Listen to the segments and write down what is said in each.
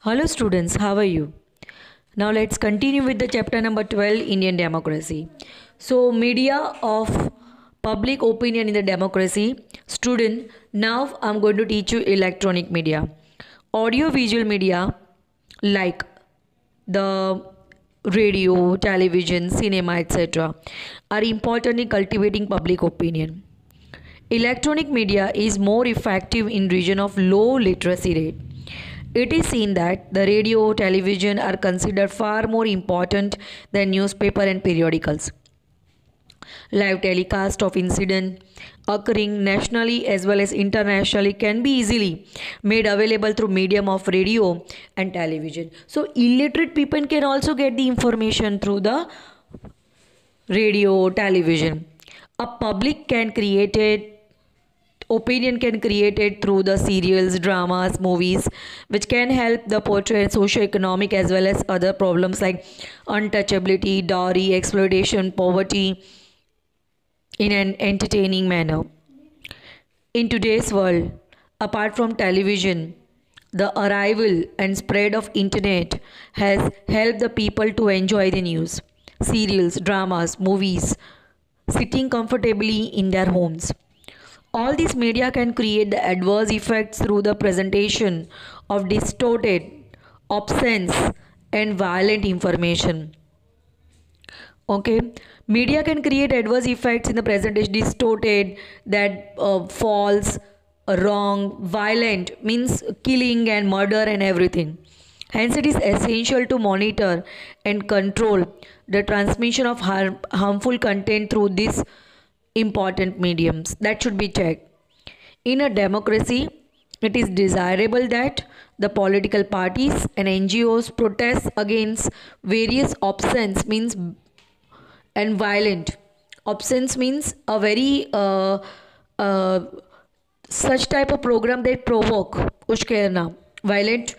Hello students, how are you? Now let's continue with the chapter number 12, Indian democracy. So media of public opinion in the democracy. Student, now I'm going to teach you electronic media. Audio visual media like the radio, television, cinema, etc. are important in cultivating public opinion. Electronic media is more effective in region of low literacy rate. It is seen that the radio, television are considered far more important than newspaper and periodicals. Live telecast of incident occurring nationally as well as internationally can be easily made available through medium of radio and television. So illiterate people can also get the information through the radio, television. A public can create it opinion can create it through the serials, dramas, movies, which can help the portray socio-economic as well as other problems like untouchability, dowry, exploitation, poverty in an entertaining manner. In today's world, apart from television, the arrival and spread of internet has helped the people to enjoy the news, serials, dramas, movies, sitting comfortably in their homes. All these media can create the adverse effects through the presentation of distorted, obscene, and violent information. Okay, media can create adverse effects in the presentation, distorted, that false, wrong, violent means killing and murder and everything. Hence, it is essential to monitor and control the transmission of harmful content through these important mediums that should be checked. In a democracy, it is desirable that the political parties and NGOs protest against various obscene means and violent. Obscene means a very uh, such type of program that provoke ushkerna. Violent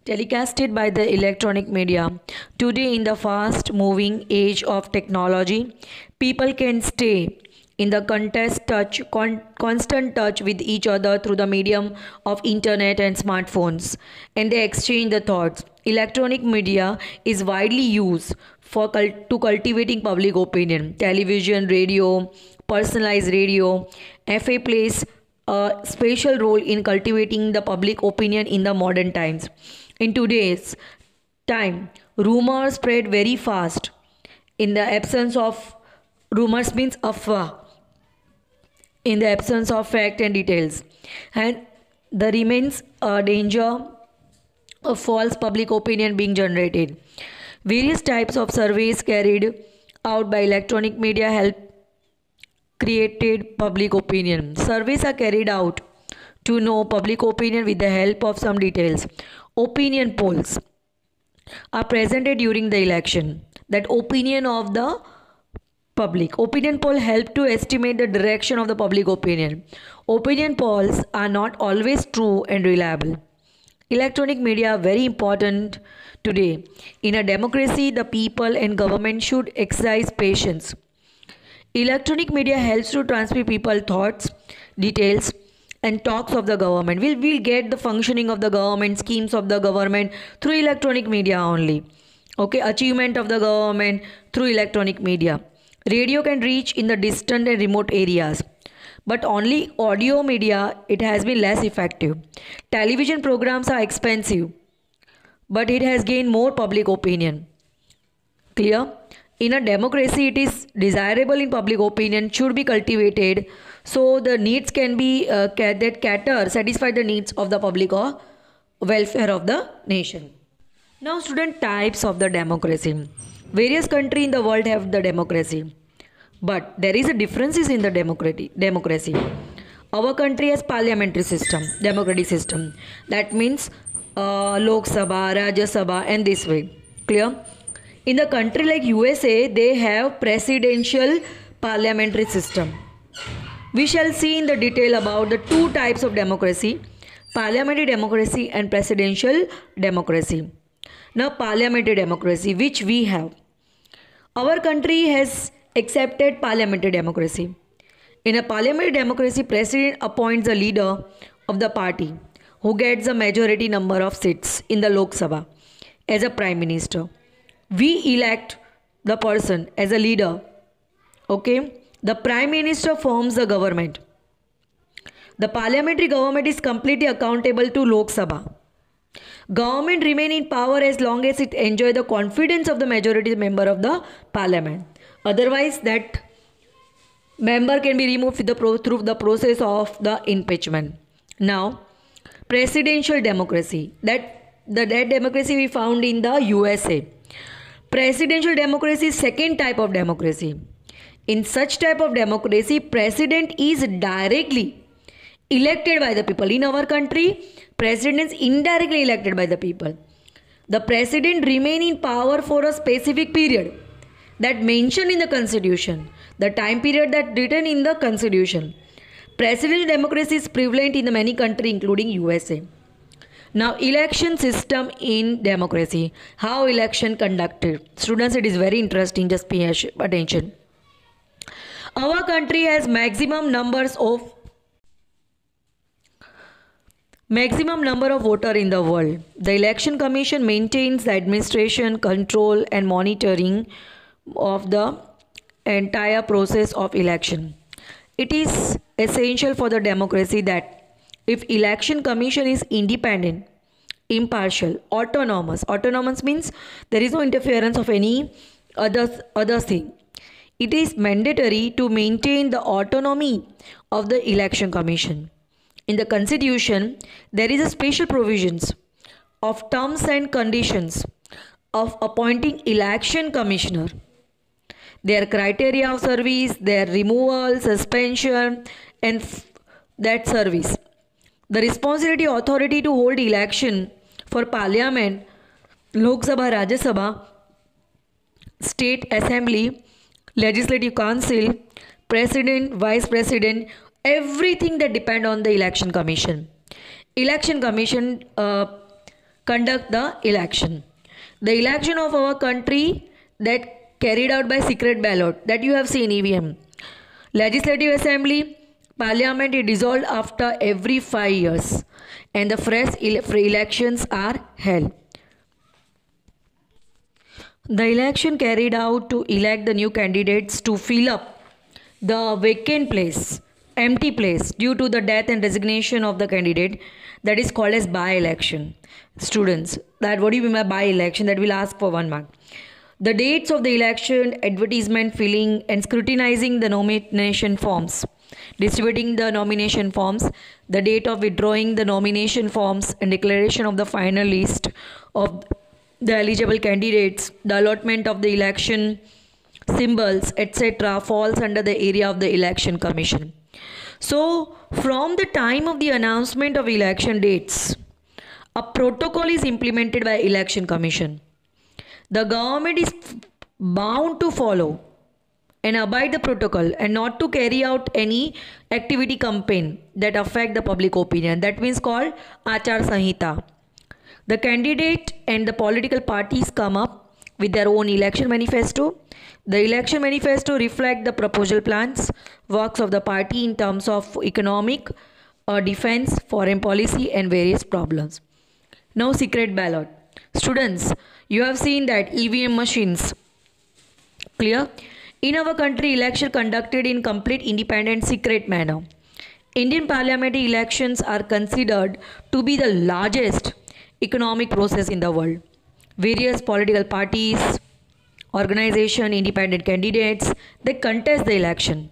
telecasted by the electronic media. Today, in the fast moving age of technology, people can stay in the constant touch with each other through the medium of internet and smartphones, and they exchange the thoughts. Electronic media is widely used for to cultivating public opinion. Television, radio, personalized radio, FA plays a special role in cultivating the public opinion in the modern times. In today's time, rumors spread very fast. In the absence of rumors means afwa. In the absence of fact and details, and there remains a danger of false public opinion being generated. Various types of surveys carried out by electronic media help created public opinion. Surveys are carried out to know public opinion with the help of some details. Opinion polls are presented during the election. That opinion of the public. Opinion poll help to estimate the direction of the public opinion. Opinion polls are not always true and reliable. Electronic media are very important today. In a democracy, the people and government should exercise patience. Electronic media helps to transmit people thoughts, details, and talks of the government. We'll get the functioning of the government, schemes of the government through electronic media only. Okay, achievement of the government through electronic media. Radio can reach in the distant and remote areas, but only audio media, it has been less effective. Television programs are expensive, but it has gained more public opinion. Clear? In a democracy, it is desirable in public opinion should be cultivated so the needs can be satisfy the needs of the public or welfare of the nation. Now, student, types of the democracy. Various countries in the world have the democracy, but there is a differences in the democracy. Our country has parliamentary system, democratic system. That means Lok Sabha, Rajya Sabha, and this way. Clear? In the country like USA, they have presidential parliamentary system. We shall see in the detail about the two types of democracy, parliamentary democracy and presidential democracy. Now, parliamentary democracy, which we have. Our country has accepted parliamentary democracy. In a parliamentary democracy, president appoints the leader of the party who gets a majority number of seats in the Lok Sabha as a prime minister. We elect the person as a leader. Okay, the prime minister forms the government. The parliamentary government is completely accountable to Lok Sabha. Government remain in power as long as it enjoy the confidence of the majority member of the parliament. Otherwise, that member can be removed through the process of the impeachment. Now, presidential democracy. That democracy we found in the USA. Presidential democracy is second type of democracy. In such type of democracy, president is directly elected by the people. In our country, president is indirectly elected by the people. The president remain in power for a specific period that mentioned in the constitution, the time period that written in the constitution. Presidential democracy is prevalent in the many countries including USA. Now, election system in democracy. How election conducted? Students, it is very interesting. Just pay attention. Our country has maximum number of voter in the world. The election commission maintains the administration, control and monitoring of the entire process of election. It is essential for the democracy that if election commission is independent, impartial, autonomous means there is no interference of any other thing. It is mandatory to maintain the autonomy of the election commission. In the constitution, there is a special provisions of terms and conditions of appointing election commissioner, their criteria of service, their removal, suspension and that service. The responsibility authority to hold election for parliament, Lok Sabha, Rajya Sabha, state assembly, legislative council, president, vice president, everything that depend on the election commission. Election commission conduct the election. The election of our country that carried out by secret ballot that you have seen EVM. Legislative assembly, parliament is dissolved after every 5 years and the fresh elections are held. The election carried out to elect the new candidates to fill up the vacant place, empty place due to the death and resignation of the candidate, that is called as by-election. Students, that what do you mean by by-election? That will ask for 1 mark. The dates of the election, advertisement, filling and scrutinizing the nomination forms, distributing the nomination forms, the date of withdrawing the nomination forms and declaration of the final list of the eligible candidates, the allotment of the election symbols, etc. falls under the area of the election commission. So, from the time of the announcement of election dates, a protocol is implemented by election commission. The government is bound to follow and abide the protocol and not to carry out any activity campaign that affect the public opinion. That means called Achar Sanhita. The candidate and the political parties come up with their own election manifesto. The election manifesto reflect the proposal plans, works of the party in terms of economic, defense, foreign policy and various problems. Now secret ballot. Students, you have seen that EVM machines. Clear? In our country, election conducted in complete independent secret manner. Indian parliamentary elections are considered to be the largest economic process in the world. Various political parties, organization, independent candidates, they contest the election.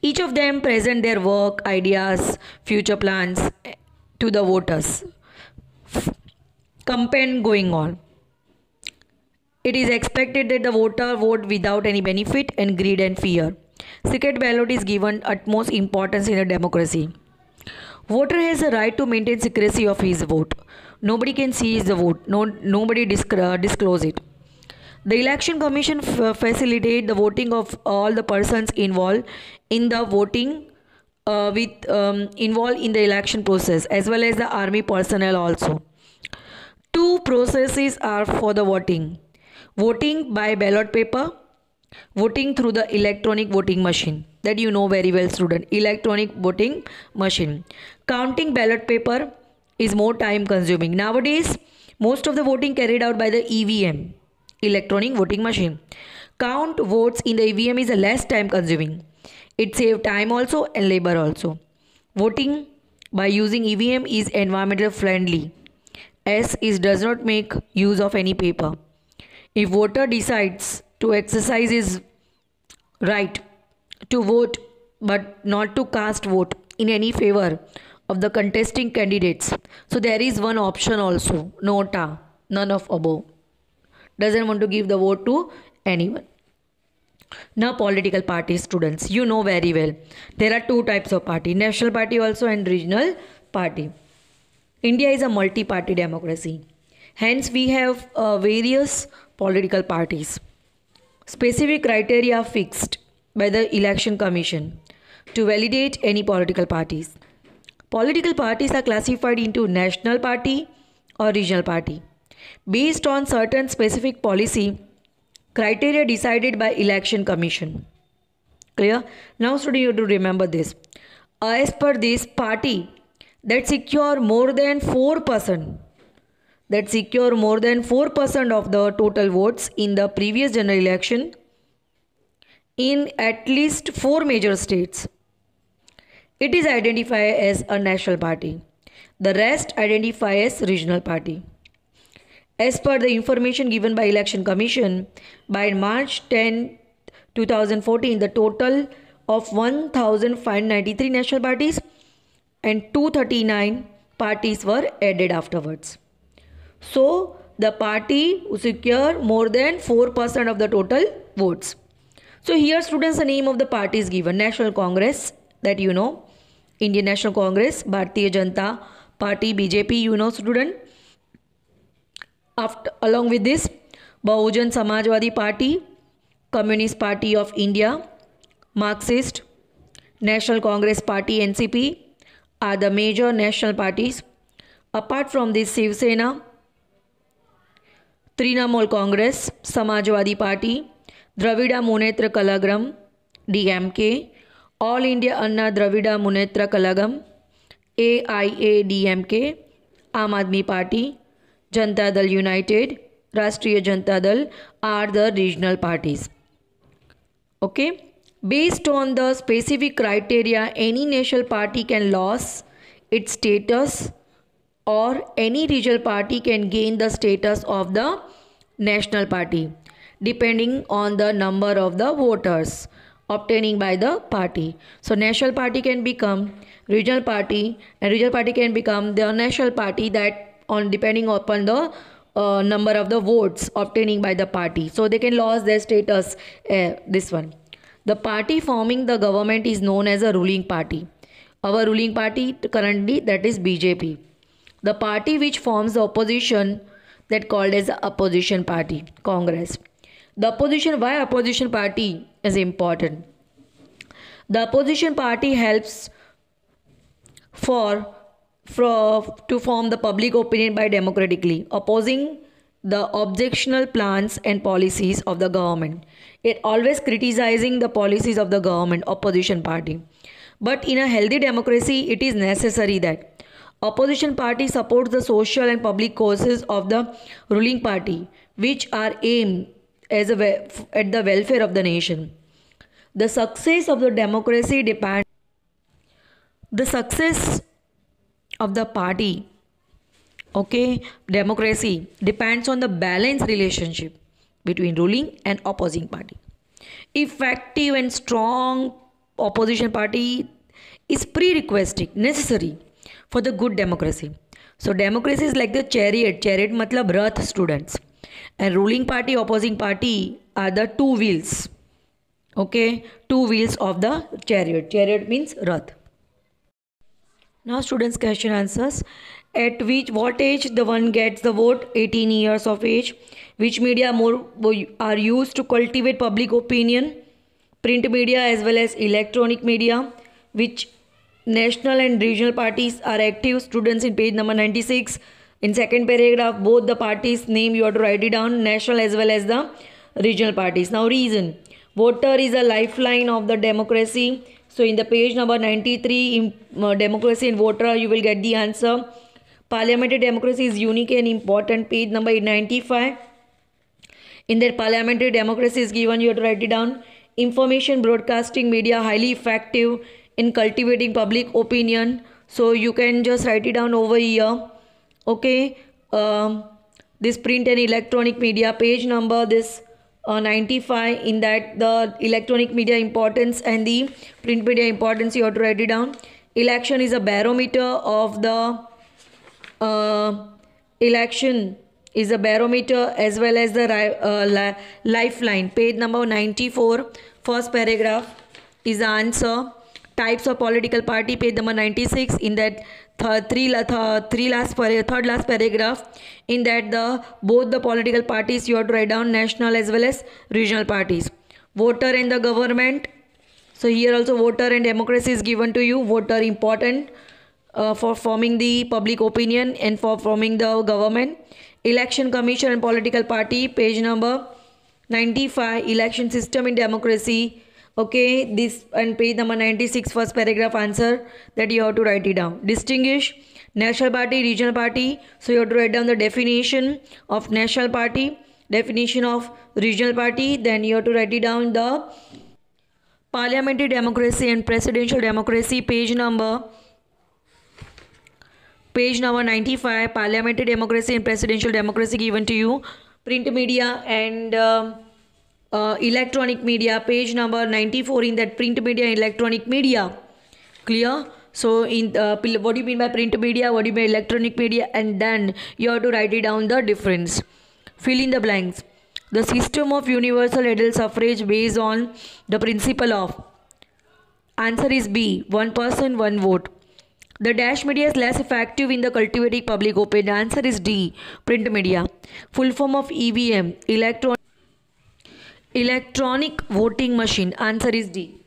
Each of them present their work, ideas, future plans to the voters. Campaign going on. It is expected that the voter vote without any benefit and greed and fear. Secret ballot is given utmost importance in a democracy. Voter has a right to maintain secrecy of his vote. Nobody can see his vote. Nobody disclose it. The election commission facilitate the voting of all the persons involved in the voting involved in the election process as well as the army personnel also. Two processes are for the voting. Voting by ballot paper Voting through the electronic voting machine, that you know very well student, electronic voting machine. Counting ballot paper is more time consuming. Nowadays, most of the voting carried out by the EVM, electronic voting machine. Count votes in the EVM is a less time consuming. It saves time also and labor also. Voting by using EVM is environmental friendly as it does not make use of any paper. If voter decides to exercise his right to vote but not to cast vote in any favor of the contesting candidates, so there is one option also, nota, none of above, doesn't want to give the vote to anyone. Now political party students, you know very well there are two types of party, national party also and regional party. India is a multi-party democracy, hence we have various political parties. Specific criteria are fixed by the election commission to validate any political parties. Political parties are classified into national party or regional party based on certain specific policy criteria decided by election commission. Clear? Now student, you have to remember this. As per this, party that secure more than 4%, that secure more than 4% of the total votes in the previous general election in at least 4 major states, it is identified as a national party. The rest identify as regional party. As per the information given by Election Commission, by March 10, 2014, the total of 1,593 national parties and 239 parties were added afterwards. So, the party who secure more than 4% of the total votes. So, here students, the name of the party is given. National Congress, that you know. Indian National Congress, Bharatiya Janata Party, BJP, you know student. Along with this, Bahujan Samajwadi Party, Communist Party of India, Marxist, National Congress Party, NCP are the major national parties. Apart from this, Shiv Sena, Trinamool Congress, Samajwadi Party, Dravida Munnetra Kazhagam, DMK, All India Anna Dravida Munnetra Kazhagam, AIADMK, Aam Aadmi Party, Janata Dal United, Rashtriya Janata Dal are the regional parties. Okay. Based on the specific criteria, any national party can lose its status or any regional party can gain the status of the national party depending on the number of the voters obtaining by the party. So national party can become regional party and regional party can become the national party, that on depending upon the number of the votes obtaining by the party. So they can lose their status, this one. The party forming the government is known as a ruling party. Our ruling party currently, that is BJP. The party which forms the opposition, that called as the opposition party, Congress. The opposition, why opposition party is important? The opposition party helps to form the public opinion by democratically opposing the objectionable plans and policies of the government. It always criticizing the policies of the government, opposition party. But in a healthy democracy, it is necessary that opposition party supports the social and public causes of the ruling party, which are aimed at the welfare of the nation. The success of the democracy depends. The success of the party, okay, democracy depends on the balanced relationship between ruling and opposing party. Effective and strong opposition party is prerequisite, necessary for the good democracy. So democracy is like the chariot matlab rath students, and ruling party, opposing party are the two wheels. Okay, two wheels of the chariot. Chariot means rath. Now students, question answers. At what age the one gets the vote? 18 years of age. Which media more are used to cultivate public opinion? Print media as well as electronic media. Which national and regional parties are active? Students, in page number 96, in second paragraph, both the parties name you have to write it down, national as well as the regional parties. Now reason. Voter is a lifeline of the democracy. So in the page number 93, in democracy and voter, you will get the answer. Parliamentary democracy is unique and important. Page number 95. In that parliamentary democracy is given, you have to write it down. Information broadcasting media highly effective in cultivating public opinion. So you can just write it down over here. Okay. This print and electronic media, page number this 95. In that the electronic media importance and the print media importance, you have to write it down. Election is a barometer of the election is a barometer as well as the lifeline. Page number 94, first paragraph is the answer. Types of political party, page number 96. In that third last paragraph, in that both the political parties, you have to write down national as well as regional parties. Voter and the government. So here also voter and democracy is given to you. Voter important for forming the public opinion and for forming the government. Election commission and political party, page number 95. Election system in democracy. Okay, this and page number 96, first paragraph answer that you have to write it down. Distinguish national party, regional party. So you have to write down the definition of national party, definition of regional party. Then you have to write it down the parliamentary democracy and presidential democracy, page number 95. Parliamentary democracy and presidential democracy given to you. Print media and electronic media, page number 94. In that print media and electronic media, clear? So in what do you mean by print media, what do you mean by electronic media, and then you have to write it down the difference. Fill in the blanks. The system of universal adult suffrage based on the principle of, answer is B, one person one vote. The dash media is less effective in the cultivating public opinion. Answer is D, print media. Full form of EVM, electronic voting machine. Answer is D.